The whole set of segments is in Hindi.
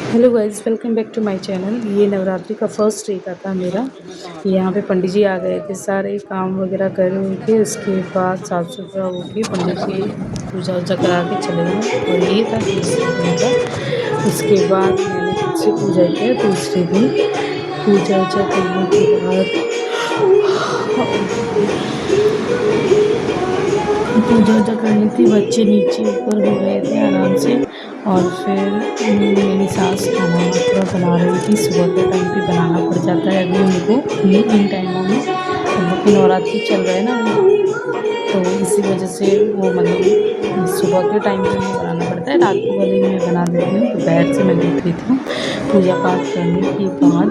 Hello guys, welcome back to my channel. ये नवरात्रि का फर्स्ट डे का था मेरा। यहाँ पे पंडित जी आ गए थे, सारे काम वगैरह कर के उसके बाद साफ़ सुथरा होके पंडित जी पूजा वूजा करा के चले गए। और ये था दूसरे दिन का। उसके बाद मैंने खुद से पूजा किया। दूसरे दिन पूजा वूजा करने के बाद पूजा वूजा कर ली थी। बच्चे नीचे ऊपर हो गए थे आराम से। और फिर मेरी सास खाना वाना थोड़ा बना रही थी। सुबह के टाइम पे बनाना पड़ जाता है अभी उनको इन टाइमों में, मतलब कि नवरात्रि चल रहा है ना अभी, तो इसी वजह से वो मतलब सुबह के टाइम पे उन्हें बनाना पड़ता है। रात को वाले मैं बना देती हूँ, दोपहर से मैं देख लेती हूँ। पूजा पाठ करने के बाद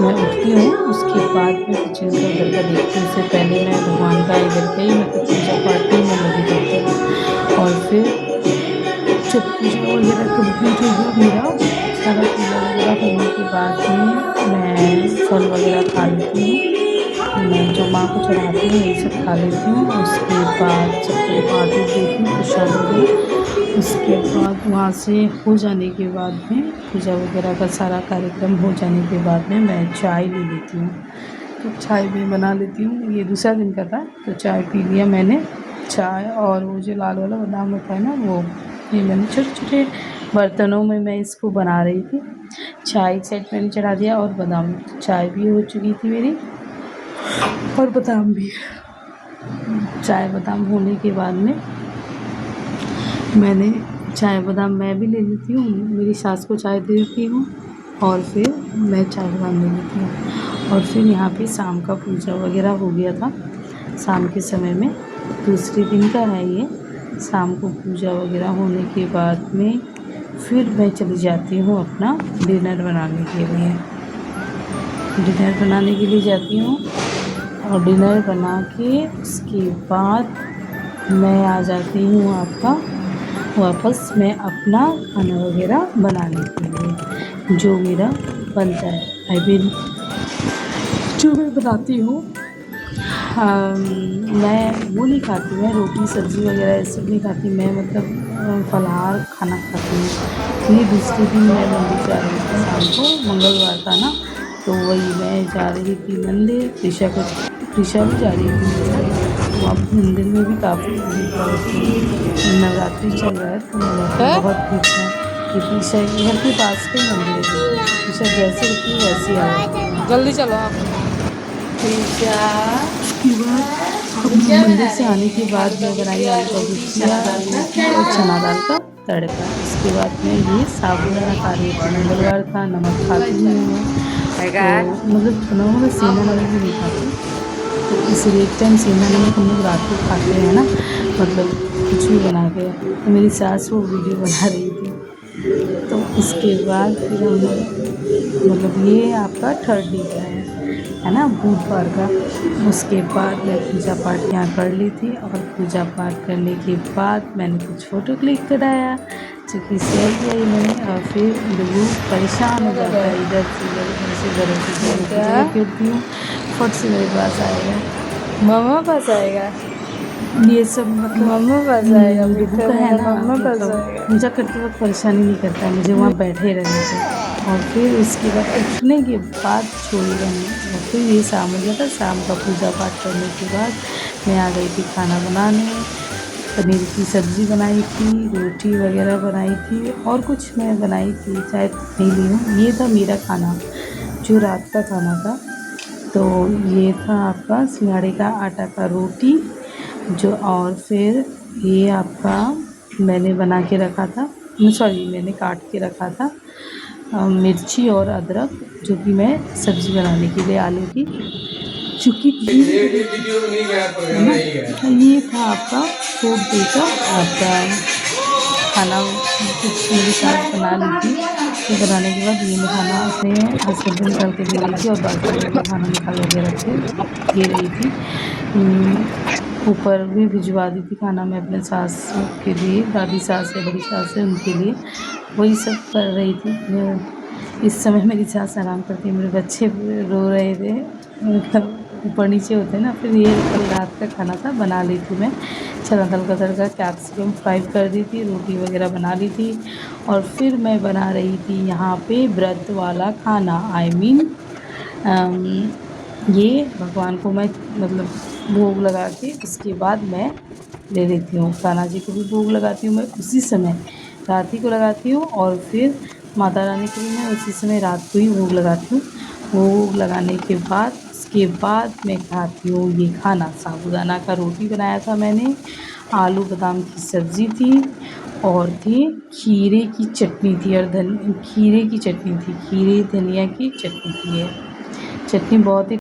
मैं उठती हूँ, उसके बाद मैं किचन का इधर का देखती हूँ। उससे पहले मैं भगवान का इधर का ही मतलब पूजा पाठ में मैं लगी रहती हूँ। और फिर जब पूजा वगैरह कंप्लीट हो गया मेरा, सारा पूजा वगैरह करने के बाद में मैं फल वगैरह खा लेती हूँ। मैं जो माँ को चढ़ाती हूँ यही सब खा लेती हूँ। उसके बाद सबको पाठ देती हूँ प्रसाद वगैरह। उसके बाद वहाँ से हो जाने के बाद में पूजा वगैरह का सारा कार्यक्रम हो जाने के बाद में मैं चाय ले लेती हूँ। तो चाय भी बना लेती हूँ। ये दूसरा दिन का था तो चाय पी लिया मैंने। चाय और वो जो लाल वाला बादाम होता है ना, वो ये मैंने छोटे छोटे बर्तनों में मैं इसको बना रही थी। चाय एक साइड मैंने चढ़ा दिया और बादाम, चाय भी हो चुकी थी मेरी और बादाम भी। चाय बादाम होने के बाद में मैंने चाय बादाम मैं भी ले लेती हूँ, मेरी सास को चाय दे देती हूँ और फिर मैं चाय बादाम ले लेती हूँ। और फिर यहाँ पे शाम का पूजा वगैरह हो गया था। शाम के समय में दूसरे दिन का है ये। शाम को पूजा वगैरह होने के बाद में फिर मैं चली जाती हूँ अपना डिनर बनाने के लिए। डिनर बनाने के लिए जाती हूँ और डिनर बना के उसके बाद मैं आ जाती हूँ आपका वापस मैं अपना खाना वगैरह बनाने के लिए, जो मेरा बनता है। आई मीन जो मैं बनाती हूँ। मैं वो नहीं खाती, मैं रोटी सब्ज़ी वगैरह ये सब नहीं खाती। मैं मतलब फलाहार खाना खाती हूँ। ये दूसरे दिन मैं मंदिर जा रही थी शाम को, मंगलवार था ना, तो वही मैं जा रही थी मंदिर। त्रिशा भी जा रही थी मेरे साथ। वहाँ मंदिर में भी काफ़ी भीड़ भाड़ थी। नवरात्रि चल रहा है तो नवरात्रि में बहुत भीड़ था। ये त्रिशा के घर के पास का ही मंदिर है। त्रिशा जैसे रुकी वैसे आ जाती है। जल्दी चलो आप। त्रिशा उसके बाद मंदिर से आने के बाद मैं बनाई आलू का भुजिया, रोटी और चना दाल का तड़का। इसके बाद मैं ये साबूदाना खा रही थी। मंगलवार था, नमक खाती नहीं हूँ मैं, तो मतलब थोड़ा मैं सेंधा नमक भी नहीं खाती। तो इसलिए एक टाइम सेंधा नमक हम लोग रात को खाते हैं ना, मतलब कुछ भी बना के। तो मेरी सास वो वीडियो बना रही थी। तो उसके बाद फिर हम लोग मतलब ये आपका थर्ड डे का है ना, बुधवार का। उसके बाद मैं पूजा पाठ यहाँ कर ली थी और पूजा पाठ करने के बाद मैंने कुछ फ़ोटो क्लिक कराया, चूँकि शेयर किया ही मैंने। और फिर डुगू परेशान हो जाता है, इधर से उधर से जगह फिरती हूँ, फट से मेरे पास आएगा। मम्मा पास आएगा। ये सब मतलब मम्मा पास आएगा। डुगू मीठा का है मेरा ना, मम्मा पास मतलब आएगा। पूजा करते वक्त परेशानी नहीं करता है मुझे, वहाँ बैठे रहने से। और फिर उसके बाद उठने के बाद छोड़ेगा नहीं। और फिर ये शाम हो गया था। शाम का पूजा पाठ करने के बाद मैं आ गई थी खाना बनाने। पनीर की सब्ज़ी बनाई थी, रोटी वगैरह बनाई थी और कुछ मैं बनाई थी, शायद नहीं ली हूँ। ये था मेरा खाना, जो रात का खाना था। तो ये था आपका सिंघाड़े का आटा का रोटी, जो और फिर ये आपका मैंने बना के रखा था, सॉरी मैंने काट के रखा था मिर्ची और अदरक, जो कि मैं सब्ज़ी बनाने के लिए आलू की, चूँकि है ना। ये था आपका फोर्थ डे का आपका खाना। कुछ मेरी सास बना ली थी, तो बनाने के बाद ये मैं खाना अपने हस्बैंड को निकाल के दे रही थी और बाकी लोगों का खाना निकाल वगैरह के दे रही थी। ऊपर भी भिजवा दी थी खाना मैं अपने सास के लिए, दादी सास है, बड़ी सास है, उनके लिए। वही सब कर रही थी मैं। इस समय मेरी सास आराम करती है, मेरे बच्चे रो रहे थे। ऊपर नीचे होते हैं ना। फिर ये कल रात का खाना था, बना ली थी मैं चना दाल का तड़का, कैप्सिकम फ्राई कर दी थी, रोटी वगैरह बना ली थी। और फिर मैं बना रही थी यहाँ पे व्रत वाला खाना, आई मीन ये भगवान को मैं मतलब भोग लगा के उसके बाद मैं ले लेती हूँ। कान्हा जी को भी भोग लगाती हूँ मैं उसी समय, रात ही को लगाती हूँ। और फिर माता रानी को भी मैं उसी समय रात को ही भोग लगाती हूँ। भोग लगाने के बाद उसके बाद मैं खाती हूँ ये खाना। साबूदाना का रोटी बनाया था मैंने, आलू बादाम की सब्ज़ी थी, और थी खीरे की चटनी थी, और खीरे की चटनी थी, खीरे धनिया की चटनी थी। ये चटनी बहुत ही